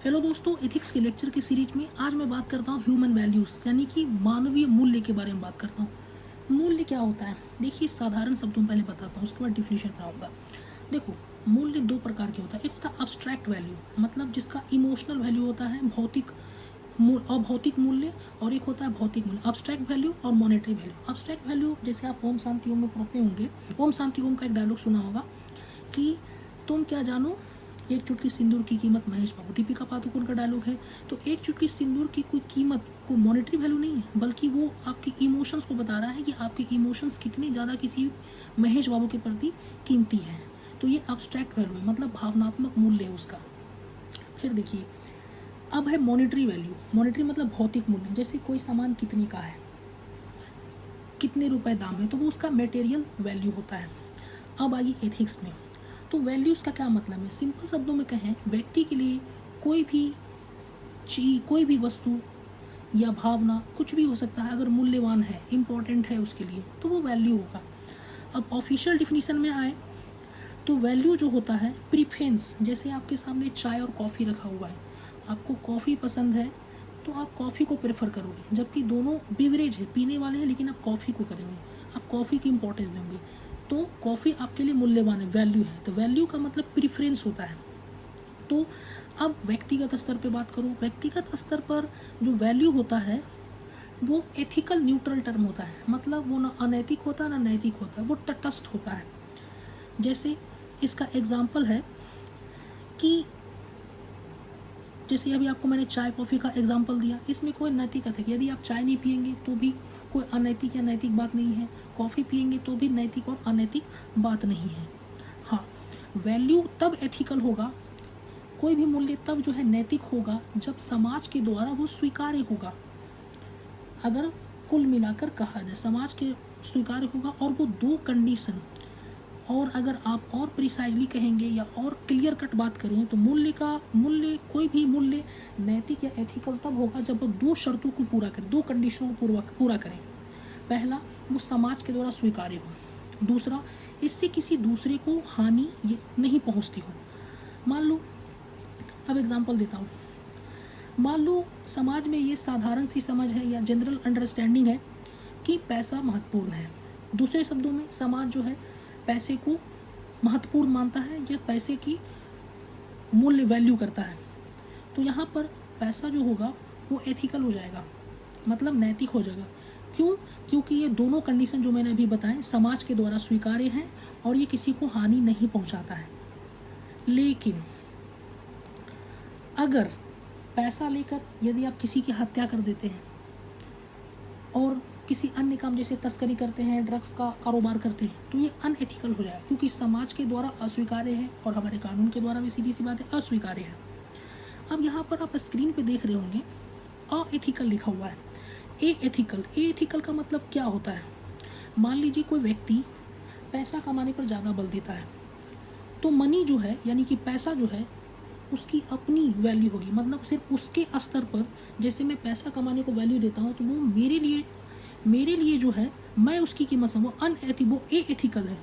Hello दोस्तों, ethics के lecture की सीरीज में आज मैं बात करता हूँ ह्यूमन वैल्यूज़ यानी कि मानवीय मूल्य के बारे में बात करता हूँ। मूल्य क्या होता है? देखिए, साधारण शब्दों में पहले बताता हूँ, उसके बाद डिफिनीशन बनाऊंगा। देखो, मूल्य दो प्रकार के होता है। एक होता है अब्स्ट्रैक्ट वैल्यू, मतलब जिसका इमोशनल वैल्यू होता है, भौतिक अभौतिक मूल्य, और एक होता है भौतिक मूल्य, अब्स्ट्रैक्ट वैल्यू और मॉनेटरी वैल्यू। अब्स्ट्रैक्ट वैल्यू जैसे आप ओम शांति ओम में पढ़ते होंगे, ओम शांति ओम का एक डायलॉग सुना होगा कि तुम क्या जानो एक चुटकी सिंदूर की कीमत, महेश बाबू, दीपिका पादुकोण का डायलॉग है। तो एक चुटकी सिंदूर की कोई कीमत कोई मॉनेटरी वैल्यू नहीं है, बल्कि वो आपके इमोशंस को बता रहा है कि आपके इमोशंस कितने ज़्यादा किसी महेश बाबू के प्रति कीमती हैं। तो ये अब्स्ट्रैक्ट वैल्यू है, मतलब भावनात्मक मूल्य है उसका। फिर देखिए, अब है मॉनेटरी वैल्यू। मॉनेटरी मतलब भौतिक मूल्य, जैसे कोई सामान कितने का है, कितने रुपए दाम है, तो वो उसका मटेरियल वैल्यू होता है। अब आइए एथिक्स में। तो वैल्यूज़ का क्या मतलब है? सिंपल शब्दों में कहें, व्यक्ति के लिए कोई भी चीज़, कोई भी वस्तु या भावना, कुछ भी हो सकता है, अगर मूल्यवान है, इम्पोर्टेंट है उसके लिए, तो वो वैल्यू होगा। अब ऑफिशियल डिफिनीशन में आए तो वैल्यू जो होता है प्रीफरेंस, जैसे आपके सामने चाय और कॉफ़ी रखा हुआ है, आपको कॉफ़ी पसंद है तो आप कॉफ़ी को प्रेफर करोगे, जबकि दोनों बिवरेज है, पीने वाले हैं, लेकिन आप कॉफ़ी को करेंगे, आप कॉफ़ी की इंपॉर्टेंस देंगे। तो कॉफ़ी आपके लिए मूल्यवान है, वैल्यू है। तो वैल्यू का मतलब प्रीफरेंस होता है। तो अब व्यक्तिगत स्तर पे बात करूँ, व्यक्तिगत स्तर पर जो वैल्यू होता है वो एथिकल न्यूट्रल टर्म होता है, मतलब वो ना अनैतिक होता ना नैतिक होता, वो तटस्थ होता है। जैसे इसका एग्जाम्पल है कि जैसे अभी आपको मैंने चाय कॉफ़ी का एग्जाम्पल दिया, इसमें कोई नैतिकता है कि यदि आप चाय नहीं पियेंगे तो भी कोई अनैतिक या नैतिक बात नहीं है, कॉफ़ी पियेंगे तो भी नैतिक और अनैतिक बात नहीं है। हाँ, वैल्यू तब एथिकल होगा, कोई भी मूल्य तब जो है नैतिक होगा जब समाज के द्वारा वो स्वीकार्य होगा। अगर कुल मिलाकर कहा जाए, समाज के स्वीकार्य होगा, और वो दो कंडीशन, और अगर आप और प्रिसाइजली कहेंगे या और क्लियर कट बात करें तो मूल्य कोई भी मूल्य नैतिक या एथिकल तब होगा जब वो दो शर्तों को पूरा करें, दो कंडीशनों को पूरा करें। पहला, वो समाज के द्वारा स्वीकार्य हो। दूसरा, इससे किसी दूसरे को हानि नहीं पहुंचती हो। मान लो, अब एग्जांपल देता हूँ, मान लो समाज में ये साधारण सी समझ है या जनरल अंडरस्टैंडिंग है कि पैसा महत्वपूर्ण है। दूसरे शब्दों में, समाज जो है पैसे को महत्वपूर्ण मानता है या पैसे की मूल्य वैल्यू करता है। तो यहाँ पर पैसा जो होगा वो एथिकल हो जाएगा, मतलब नैतिक हो जाएगा। क्यों? क्योंकि ये दोनों कंडीशन जो मैंने अभी बताए समाज के द्वारा स्वीकार्य हैं और ये किसी को हानि नहीं पहुँचाता है। लेकिन अगर पैसा लेकर यदि आप किसी की हत्या कर देते हैं और किसी अन्य काम जैसे तस्करी करते हैं, ड्रग्स का कारोबार करते हैं, तो ये अनएथिकल हो जाएगा, क्योंकि समाज के द्वारा अस्वीकार्य है और हमारे कानून के द्वारा भी सीधी सी बात है अस्वीकार्य है। अब यहाँ पर आप स्क्रीन पे देख रहे होंगे अएथिकल लिखा हुआ है, एथिकल का मतलब क्या होता है? मान लीजिए कोई व्यक्ति पैसा कमाने पर ज़्यादा बल देता है, तो मनी जो है यानी कि पैसा जो है उसकी अपनी वैल्यू होगी, मतलब सिर्फ उसके स्तर पर। जैसे मैं पैसा कमाने को वैल्यू देता हूँ तो वो मेरे लिए जो है मैं उसकी कीमत समझूँ, वो एथिकल है।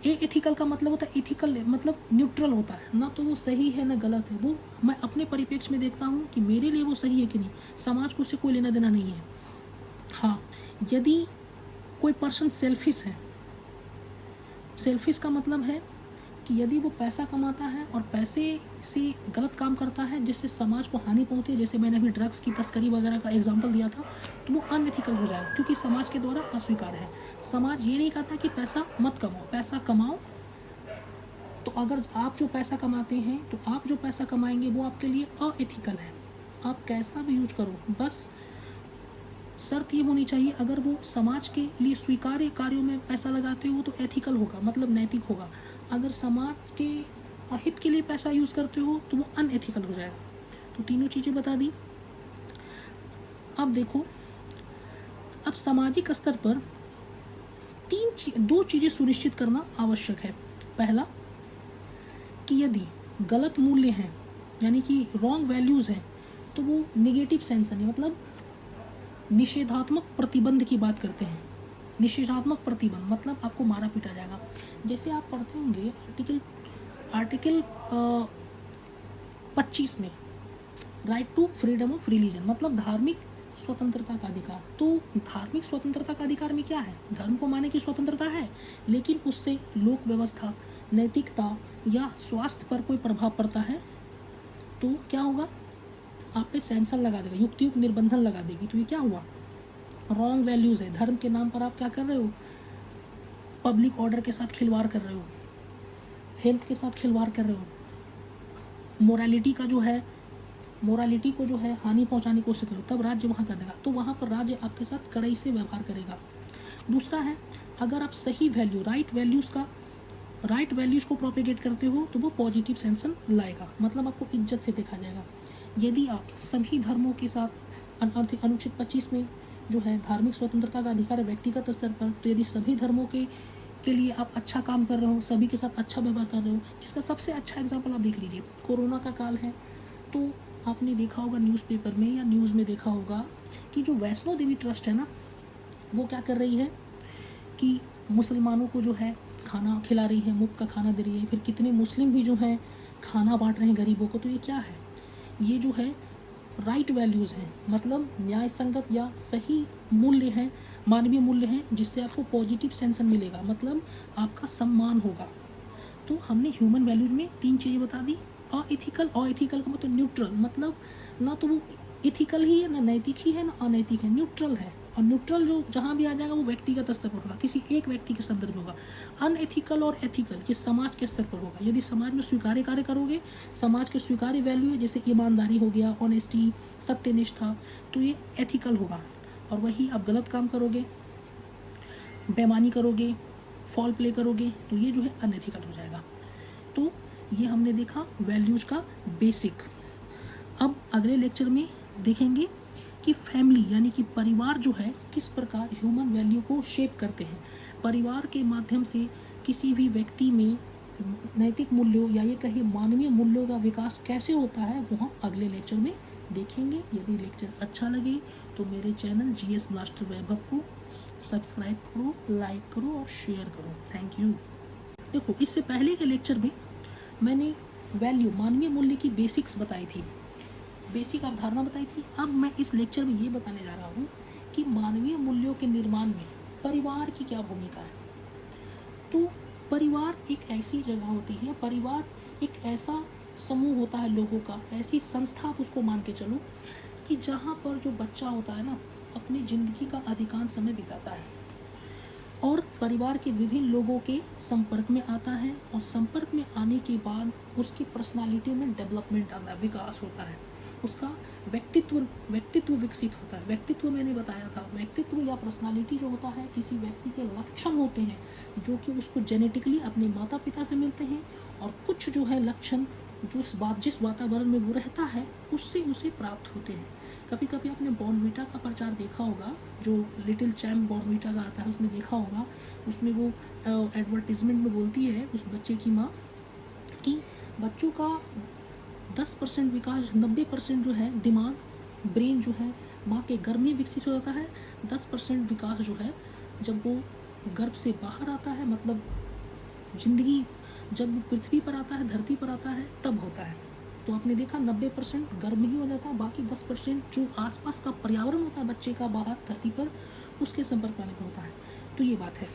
एथिकल का मतलब होता है, एथिकल मतलब न्यूट्रल होता है, ना तो वो सही है ना गलत है, वो मैं अपने परिप्रेक्ष्य में देखता हूँ कि मेरे लिए वो सही है कि नहीं, समाज को उससे कोई लेना देना नहीं है। हाँ, यदि कोई पर्सन सेल्फिश है, सेल्फिश का मतलब है कि यदि वो पैसा कमाता है और पैसे से गलत काम करता है जिससे समाज को हानि पहुंचती है, जैसे मैंने अभी ड्रग्स की तस्करी वगैरह का एग्जांपल दिया था, तो वो अनएथिकल हो जाएगा, क्योंकि समाज के द्वारा अस्वीकार है। समाज ये नहीं कहता कि पैसा मत कमाओ, पैसा कमाओ। तो अगर आप जो पैसा कमाते हैं तो आप जो पैसा कमाएंगे वो आपके लिए अएथिकल है। आप कैसा भी यूज करो, बस शर्त ये होनी चाहिए, अगर वो समाज के लिए स्वीकार्य कार्यों में पैसा लगाते हो तो एथिकल होगा, मतलब नैतिक होगा। अगर समाज के अहित के लिए पैसा यूज़ करते हो तो वो अनएथिकल हो जाएगा। तो तीनों चीज़ें बता दी। अब देखो, अब सामाजिक स्तर पर दो चीज़ें सुनिश्चित करना आवश्यक है। पहला, कि यदि गलत मूल्य हैं यानी कि रॉन्ग वैल्यूज़ हैं तो वो निगेटिव सेंसन है, मतलब निषेधात्मक प्रतिबंध की बात करते हैं। निषेधात्मक प्रतिबंध मतलब आपको मारा पीटा जाएगा। जैसे आप पढ़ते होंगे आर्टिकल 25 में right to freedom of religion, मतलब धार्मिक स्वतंत्रता का अधिकार। तो धार्मिक स्वतंत्रता का अधिकार में क्या है, धर्म को मानने की स्वतंत्रता है, लेकिन उससे लोक व्यवस्था, नैतिकता या स्वास्थ्य पर कोई प्रभाव पड़ता है तो क्या होगा, आप पे सेंसर लगा देगा, युक्त निर्बंधन लगा देगी। तो ये क्या हुआ, रॉन्ग वैल्यूज़ है। धर्म के नाम पर आप क्या कर रहे हो, पब्लिक ऑर्डर के साथ खिलवाड़ कर रहे हो, हेल्थ के साथ खिलवाड़ कर रहे हो, मोरालिटी का जो है, मोरालिटी को जो है हानि पहुंचाने की कोशिश करो, तब राज्य वहाँ कर देगा। तो वहाँ पर राज्य आपके साथ कड़ाई से व्यवहार करेगा। दूसरा है, अगर आप सही वैल्यू, राइट वैल्यूज़ को प्रोपेगेट करते हो तो वो पॉजिटिव सेंसन लाएगा, मतलब आपको इज्जत से देखा जाएगा। यदि आप सभी धर्मों के साथ अनुच्छेद 25 में जो है धार्मिक स्वतंत्रता का अधिकार है व्यक्तिगत स्तर पर, तो यदि सभी धर्मों के लिए आप अच्छा काम कर रहे हो, सभी के साथ अच्छा व्यवहार कर रहे हो, जिसका सबसे अच्छा एग्जाम्पल आप देख लीजिए, कोरोना का काल है तो आपने देखा होगा न्यूज़पेपर में या न्यूज़ में देखा होगा कि जो वैष्णो देवी ट्रस्ट है ना, वो क्या कर रही है कि मुसलमानों को जो है खाना खिला रही है, मुफ्त का खाना दे रही है, फिर कितने मुस्लिम भी जो है खाना बांट रहे हैं गरीबों को। तो ये क्या है, ये जो है राइट वैल्यूज़ हैं, मतलब न्याय संगत या सही मूल्य हैं, मानवीय मूल्य हैं, जिससे आपको पॉजिटिव सेंसन मिलेगा, मतलब आपका सम्मान होगा। तो हमने ह्यूमन वैल्यूज में 3 चीज़ें बता दी। अएथिकल का मतलब न्यूट्रल, मतलब ना तो वो इथिकल ही है, ना नैतिक ही है, ना अनैतिक है, न्यूट्रल है। और न्यूट्रल जो जहाँ भी आ जाएगा वो व्यक्तिगत स्तर पर होगा, किसी एक व्यक्ति के संदर्भ में होगा। अनएथिकल और एथिकल ये समाज के स्तर पर होगा। यदि समाज में स्वीकार्य कार्य करोगे, समाज के स्वीकार्य वैल्यू है, जैसे ईमानदारी हो गया, ऑनेस्टी, सत्यनिष्ठा, तो ये एथिकल होगा। और वही आप गलत काम करोगे, बेईमानी करोगे, फॉल प्ले करोगे, तो ये जो है अनएथिकल हो जाएगा। तो ये हमने देखा वैल्यूज का बेसिक। अब अगले लेक्चर में देखेंगे कि फैमिली यानी कि परिवार जो है किस प्रकार ह्यूमन वैल्यू को शेप करते हैं। परिवार के माध्यम से किसी भी व्यक्ति में नैतिक मूल्यों या ये कहिए मानवीय मूल्यों का विकास कैसे होता है, वो हम अगले लेक्चर में देखेंगे। यदि लेक्चर अच्छा लगे तो मेरे चैनल जीएस मास्टर वैभव को सब्सक्राइब करो, लाइक करो और शेयर करो। Thank you. देखो, इससे पहले के लेक्चर में मैंने वैल्यू, मानवीय मूल्य की बेसिक्स बताई थी, बेसिक अवधारणा बताई थी। अब मैं इस लेक्चर में ये बताने जा रहा हूँ कि मानवीय मूल्यों के निर्माण में परिवार की क्या भूमिका है। तो परिवार एक ऐसी जगह होती है, परिवार एक ऐसा समूह होता है लोगों का, ऐसी संस्था आप उसको मान के चलो कि जहाँ पर जो बच्चा होता है ना, अपनी ज़िंदगी का अधिकांश समय बिताता है और परिवार के विभिन्न लोगों के संपर्क में आता है, और संपर्क में आने के बाद उसकी पर्सनालिटी में डेवलपमेंट आता है, विकास होता है, उसका व्यक्तित्व विकसित होता है। व्यक्तित्व मैंने बताया था, व्यक्तित्व या पर्सनालिटी जो होता है किसी व्यक्ति के लक्षण होते हैं जो कि उसको जेनेटिकली अपने माता पिता से मिलते हैं, और कुछ जो है लक्षण जिस वातावरण में वो रहता है उससे उसे प्राप्त होते हैं। कभी कभी आपने बॉर्नवीटा का प्रचार देखा होगा, जो लिटिल चैम्प बॉर्नवीटा का आता है, उसमें देखा होगा, उसमें वो एडवर्टीजमेंट में बोलती है उस बच्चे की माँ कि बच्चों का 10% विकास, 90% जो है दिमाग, ब्रेन जो है माँ के गर्भ में विकसित हो जाता है, 10% विकास जो है जब वो गर्भ से बाहर आता है, मतलब जिंदगी जब वो पृथ्वी पर आता है, धरती पर आता है, तब होता है। तो आपने देखा 90% गर्भ में ही हो जाता है, बाकी 10% जो आसपास का पर्यावरण होता है बच्चे का बाहर धरती पर, उसके संपर्क में होता है। तो ये बात है।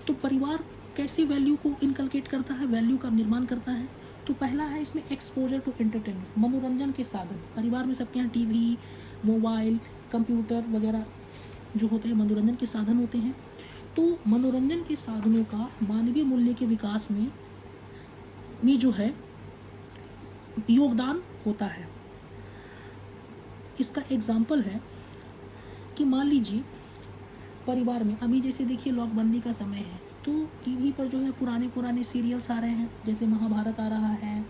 तो परिवार कैसे वैल्यू को इनकलकेट करता है, वैल्यू का निर्माण करता है। तो पहला है इसमें एक्सपोजर टू एंटरटेनमेंट, मनोरंजन के साधन। परिवार में सबके यहाँ टीवी, मोबाइल, कंप्यूटर वगैरह जो होते हैं मनोरंजन के साधन होते हैं। तो मनोरंजन के साधनों का मानवीय मूल्य के विकास में जो है योगदान होता है। इसका एग्जाम्पल है कि मान लीजिए परिवार में अभी जैसे देखिए लॉकबंदी का समय है, तो टीवी पर जो है पुराने सीरियल्स आ रहे हैं, जैसे महाभारत आ रहा है,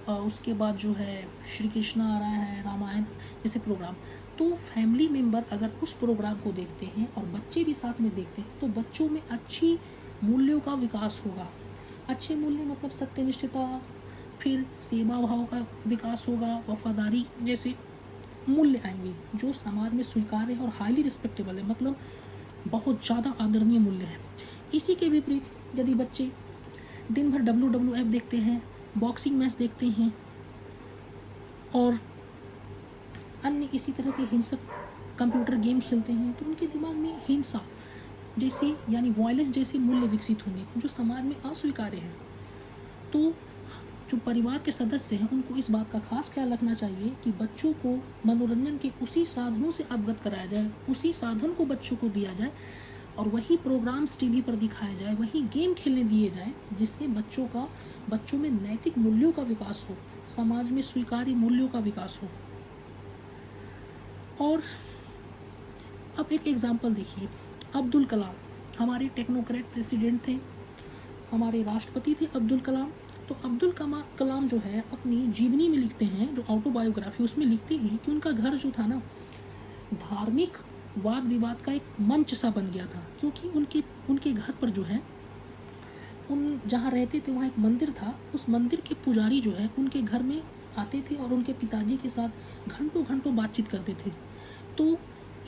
उसके बाद जो है श्री कृष्णा आ रहा है, रामायण जैसे प्रोग्राम। तो फैमिली मेम्बर अगर उस प्रोग्राम को देखते हैं और बच्चे भी साथ में देखते हैं तो बच्चों में अच्छी मूल्यों का विकास होगा। अच्छे मूल्य मतलब सत्यनिष्ठता, फिर सेवा भाव का विकास होगा, वफादारी जैसे मूल्य आएंगे जो समाज में स्वीकार्य है और हाईली रिस्पेक्टेबल है, मतलब बहुत ज़्यादा आदरणीय मूल्य है। इसी के विपरीत यदि बच्चे दिन भर WWF देखते हैं, बॉक्सिंग मैच देखते हैं और अन्य इसी तरह के हिंसक कंप्यूटर गेम खेलते हैं तो उनके दिमाग में हिंसा जैसे यानी वायलेंस जैसे मूल्य विकसित होंगे जो समाज में अस्वीकार्य है। तो जो परिवार के सदस्य हैं उनको इस बात का खास ख्याल रखना चाहिए कि बच्चों को मनोरंजन के उसी साधनों से अवगत कराया जाए, उसी साधन को बच्चों को दिया जाए और वही प्रोग्राम्स टीवी पर दिखाए जाए, वही गेम खेलने दिए जाए जिससे बच्चों में नैतिक मूल्यों का विकास हो, समाज में स्वीकार्य मूल्यों का विकास हो। और अब एक एग्जाम्पल देखिए, अब्दुल कलाम हमारे टेक्नोक्रेट प्रेसिडेंट थे, हमारे राष्ट्रपति थे अब्दुल कलाम। तो अब्दुल कलाम जो है अपनी जीवनी में लिखते हैं, जो ऑटोबायोग्राफी उसमें लिखते हैं कि उनका घर जो था ना धार्मिक वाद विवाद का एक मंच सा बन गया था, क्योंकि उनके घर पर जो है उन जहाँ रहते थे वहाँ एक मंदिर था, उस मंदिर के पुजारी जो है उनके घर में आते थे और उनके पिताजी के साथ घंटों घंटों बातचीत करते थे। तो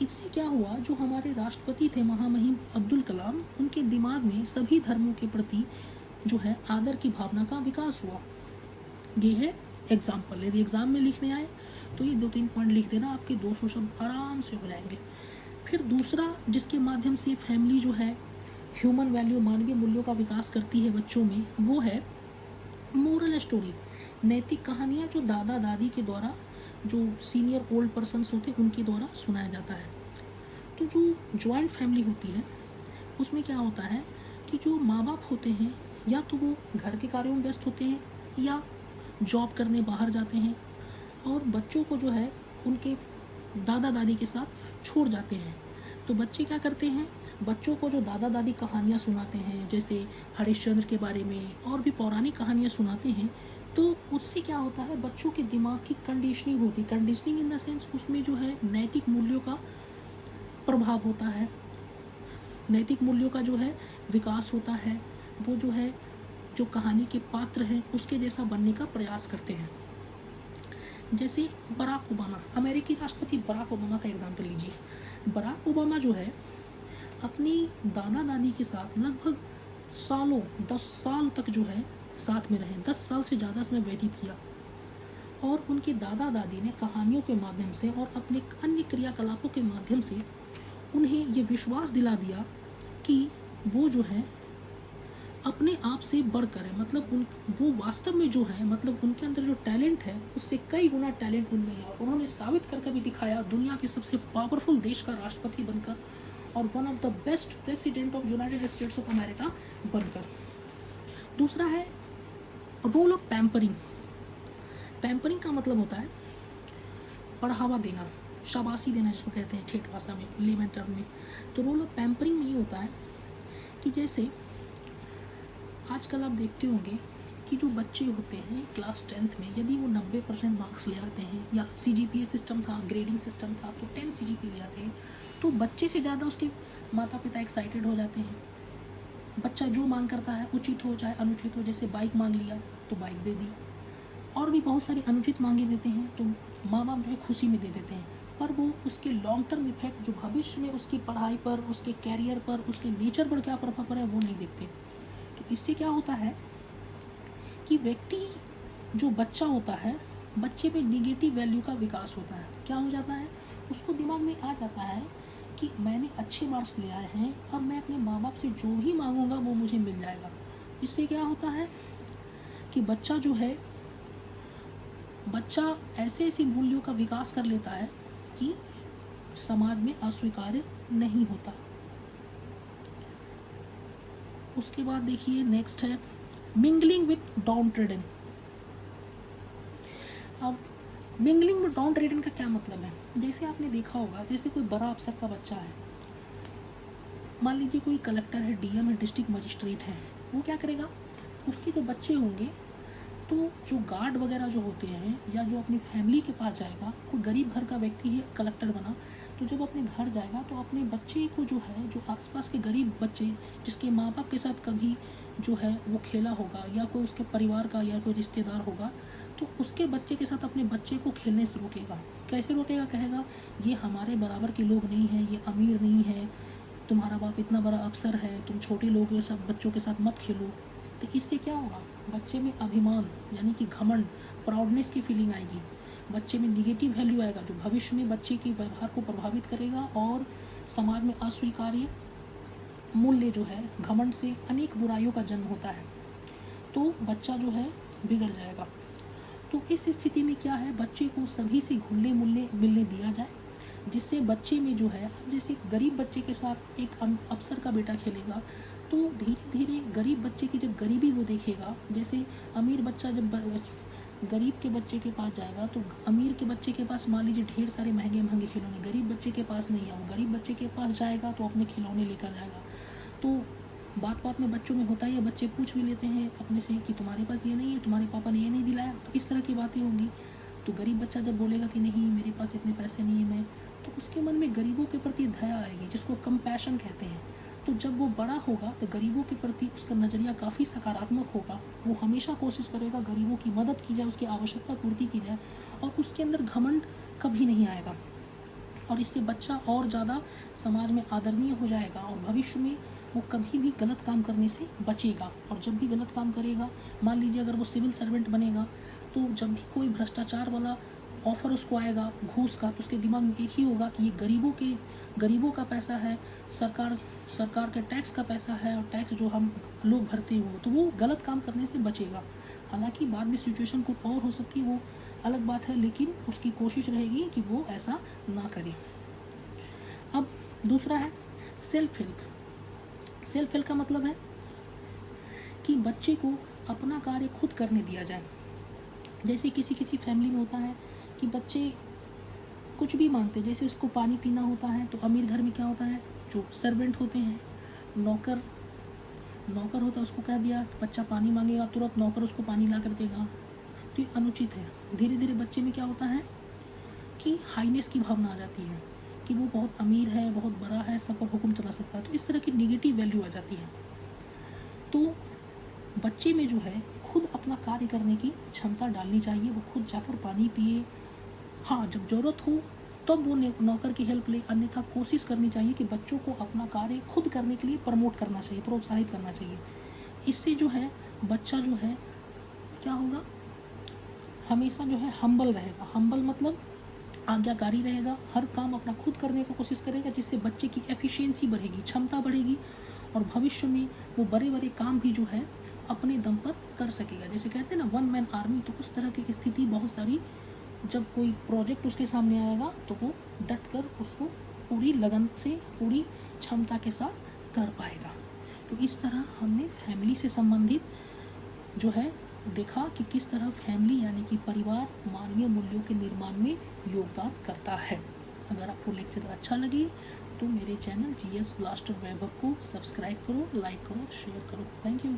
इससे क्या हुआ, जो हमारे राष्ट्रपति थे महामहिम अब्दुल कलाम, उनके दिमाग में सभी धर्मों के प्रति जो है आदर की भावना का विकास हुआ। ये है एग्जाम्पल। यदि एग्ज़ाम में लिखने आए तो ये 2-3 पॉइंट लिख देना, आपके 200 शब्द आराम से हो जाएंगे। फिर दूसरा जिसके माध्यम से फैमिली जो है ह्यूमन वैल्यू मानवीय मूल्यों का विकास करती है बच्चों में, वो है मोरल स्टोरी, नैतिक कहानियाँ जो दादा दादी के द्वारा, जो सीनियर ओल्ड पर्सन्स होते हैं उनके द्वारा सुनाया जाता है। तो जो जॉइंट फैमिली होती है उसमें क्या होता है कि जो माँ बाप होते हैं या तो वो घर के कार्यों में व्यस्त होते हैं या जॉब करने बाहर जाते हैं और बच्चों को जो है उनके दादा दादी के साथ छोड़ जाते हैं। तो बच्चे क्या करते हैं, बच्चों को जो दादा दादी कहानियाँ सुनाते हैं, जैसे हरिश्चंद्र के बारे में और भी पौराणिक कहानियाँ सुनाते हैं, तो उससे क्या होता है बच्चों के दिमाग की कंडीशनिंग होती है। कंडीशनिंग इन द सेंस उसमें जो है नैतिक मूल्यों का प्रभाव होता है, नैतिक मूल्यों का जो है विकास होता है। वो जो है जो कहानी के पात्र हैं उसके जैसा बनने का प्रयास करते हैं। जैसे बराक ओबामा, अमेरिकी राष्ट्रपति बराक ओबामा का एग्जाम्पल लीजिए। बराक ओबामा जो है अपनी दादा दादी के साथ लगभग सालों 10 साल तक जो है साथ में रहे, 10 साल से ज़्यादा समय व्यतीत किया और उनके दादा दादी ने कहानियों के माध्यम से और अपने अन्य क्रियाकलापों के माध्यम से उन्हें ये विश्वास दिला दिया कि वो जो है अपने आप से बढ़कर है, मतलब वो वास्तव में जो है, मतलब उनके अंदर जो टैलेंट है उससे कई गुना टैलेंट उनमें है और उन्होंने साबित करके भी दिखाया दुनिया के सबसे पावरफुल देश का राष्ट्रपति बनकर और one of the best president of United states of America बनकर। दूसरा है रोल ऑफ पैम्परिंग। पैम्परिंग का मतलब होता है बढ़ावा देना, शाबाशी देना जिसको कहते हैं ठेठ भाषा में, लेमन टर्म में। तो रोल ऑफ पैम्परिंग में ये होता है कि जैसे आजकल आप देखते होंगे कि जो बच्चे होते हैं क्लास 10th में यदि वो 90% मार्क्स ले आते हैं या CGPA सिस्टम था, ग्रेडिंग सिस्टम था, तो 10 CGPA ले आते हैं, तो बच्चे से ज़्यादा उसके माता पिता एक्साइटेड हो जाते हैं। बच्चा जो मांग करता है, उचित हो चाहे अनुचित हो, जैसे बाइक मांग लिया तो बाइक दे दी, और भी बहुत सारी अनुचित मांगे देते हैं तो माँ बाप जो है खुशी में दे देते हैं, पर वो उसके लॉन्ग टर्म इफेक्ट जो भविष्य में उसकी पढ़ाई पर, उसके कैरियर पर, उसके नेचर पर क्या प्रभाव पड़ा है वो नहीं देखते। तो इससे क्या होता है कि व्यक्ति जो बच्चा होता है, बच्चे में निगेटिव वैल्यू का विकास होता है। क्या हो जाता है, उसको दिमाग में आ जाता है कि मैंने अच्छे मार्क्स ले आए हैं, अब मैं अपने माँ बाप से जो भी मांगूंगा वो मुझे मिल जाएगा। इससे क्या होता है कि बच्चा जो है, बच्चा ऐसे ऐसी मूल्यों का विकास कर लेता है कि समाज में अस्वीकार्य नहीं होता। उसके बाद देखिए नेक्स्ट है मिंगलिंग विथ डाउन ट्रेडन। अब मिंगलिंग विथ डाउन ट्रेडन का क्या मतलब है, जैसे आपने देखा होगा, जैसे कोई बड़ा अफसर का बच्चा है, मान लीजिए कोई कलेक्टर है, DM है, डिस्ट्रिक्ट मजिस्ट्रेट है, वो क्या करेगा, उसके जो बच्चे होंगे तो जो गार्ड वगैरह जो होते हैं या जो अपनी फैमिली के पास जाएगा, कोई गरीब घर का व्यक्ति है कलेक्टर बना, तो जब अपने घर जाएगा तो अपने बच्चे को जो है, जो आसपास के गरीब बच्चे जिसके माँ बाप के साथ कभी जो है वो खेला होगा या कोई उसके परिवार का या कोई रिश्तेदार होगा, तो उसके बच्चे के साथ अपने बच्चे को खेलने से रोकेगा। कैसे रोकेगा, कहेगा ये हमारे बराबर के लोग नहीं हैं, ये अमीर नहीं है, तुम्हारा बाप इतना बड़ा अफसर है, तुम छोटे लोग सब बच्चों के साथ मत खेलो। तो इससे क्या होगा, बच्चे में अभिमान यानी कि घमंड, प्राउडनेस की फीलिंग आएगी। बच्चे में निगेटिव वैल्यू आएगा जो भविष्य में बच्चे के व्यवहार को प्रभावित करेगा और समाज में अस्वीकार्य मूल्य जो है, घमंड से अनेक बुराइयों का जन्म होता है, तो बच्चा जो है बिगड़ जाएगा। तो इस स्थिति में क्या है, बच्चे को सभी से घुलने मिलने दिया जाए, जिससे बच्चे में जो है, जैसे गरीब बच्चे के साथ एक अफसर का बेटा खेलेगा तो धीरे धीरे गरीब बच्चे की जब गरीबी वो देखेगा, जैसे अमीर बच्चा जब गरीब के बच्चे के पास जाएगा तो अमीर के बच्चे के पास मान लीजिए ढेर सारे महंगे महंगे खिलौने, गरीब बच्चे के पास नहीं है, वो गरीब बच्चे के पास जाएगा तो अपने खिलौने लेकर जाएगा। तो बात में बच्चों में होता ही है, बच्चे पूछ भी लेते हैं अपने से कि तुम्हारे पास ये नहीं है, तुम्हारे पापा ने ये नहीं दिलाया, तो इस तरह की बातें होंगी। तो गरीब बच्चा जब बोलेगा कि नहीं मेरे पास इतने पैसे नहीं है मैं, तो उसके मन में गरीबों के प्रति दया आएगी, जिसको कंपैशन कहते हैं। तो जब वो बड़ा होगा तो गरीबों के प्रति उसका नज़रिया काफ़ी सकारात्मक होगा, वो हमेशा कोशिश करेगा गरीबों की मदद की जाए, उसकी आवश्यकता पूर्ति की जाए, और उसके अंदर घमंड कभी नहीं आएगा, और इससे बच्चा और ज़्यादा समाज में आदरणीय हो जाएगा और भविष्य में वो कभी भी गलत काम करने से बचेगा। और जब भी गलत काम करेगा, मान लीजिए अगर वो सिविल सर्वेंट बनेगा, तो जब भी कोई भ्रष्टाचार वाला ऑफ़र उसको आएगा घूस का, तो उसके दिमाग में एक ही होगा कि ये गरीबों का पैसा है, सरकार के टैक्स का पैसा है, और टैक्स जो हम लोग भरते हो, तो वो गलत काम करने से बचेगा। हालांकि बाद में सिचुएशन कुछ और हो सकती है, वो अलग बात है, लेकिन उसकी कोशिश रहेगी कि वो ऐसा ना करे। अब दूसरा है सेल्फ हेल्प। सेल्फ हेल्प का मतलब है कि बच्चे को अपना कार्य खुद करने दिया जाए। जैसे किसी फैमिली में होता है कि बच्चे कुछ भी मांगते हैं, जैसे उसको पानी पीना होता है, तो अमीर घर में क्या होता है, जो सर्वेंट होते हैं, नौकर होता है, उसको कह दिया बच्चा पानी मांगेगा, तुरंत नौकर उसको पानी ला कर देगा, तो ये अनुचित है। धीरे धीरे बच्चे में क्या होता है कि हाईनेस की भावना आ जाती है कि वो बहुत अमीर है, बहुत बड़ा है, सब पर हुक्म चला सकता है, तो इस तरह की निगेटिव वैल्यू आ जाती है। तो बच्चे में जो है खुद अपना कार्य करने की क्षमता डालनी चाहिए, वो खुद जाकर पानी पिए, हाँ जब ज़रूरत हो तब वो नौकर की हेल्प ले, अन्यथा कोशिश करनी चाहिए कि बच्चों को अपना कार्य खुद करने के लिए प्रमोट करना चाहिए, प्रोत्साहित करना चाहिए। इससे जो है बच्चा जो है क्या होगा, हमेशा जो है हम्बल रहेगा। हम्बल मतलब आज्ञाकारी रहेगा, हर काम अपना खुद करने की कोशिश करेगा, जिससे बच्चे की एफिशिएंसी बढ़ेगी, क्षमता बढ़ेगी, और भविष्य में वो बड़े बड़े काम भी जो है अपने दम पर कर सकेगा। जैसे कहते हैं ना वन मैन आर्मी, तो उस तरह की स्थिति बहुत सारी, जब कोई प्रोजेक्ट उसके सामने आएगा तो वो डट कर उसको पूरी लगन से, पूरी क्षमता के साथ कर पाएगा। तो इस तरह हमने फैमिली से संबंधित जो है देखा कि किस तरह फैमिली यानी कि परिवार मानवीय मूल्यों के निर्माण में योगदान करता है। अगर आपको लेक्चर अच्छा लगे तो मेरे चैनल जीएस ब्लास्टर वैभव को सब्सक्राइब करो, लाइक करो, शेयर करो। Thank you.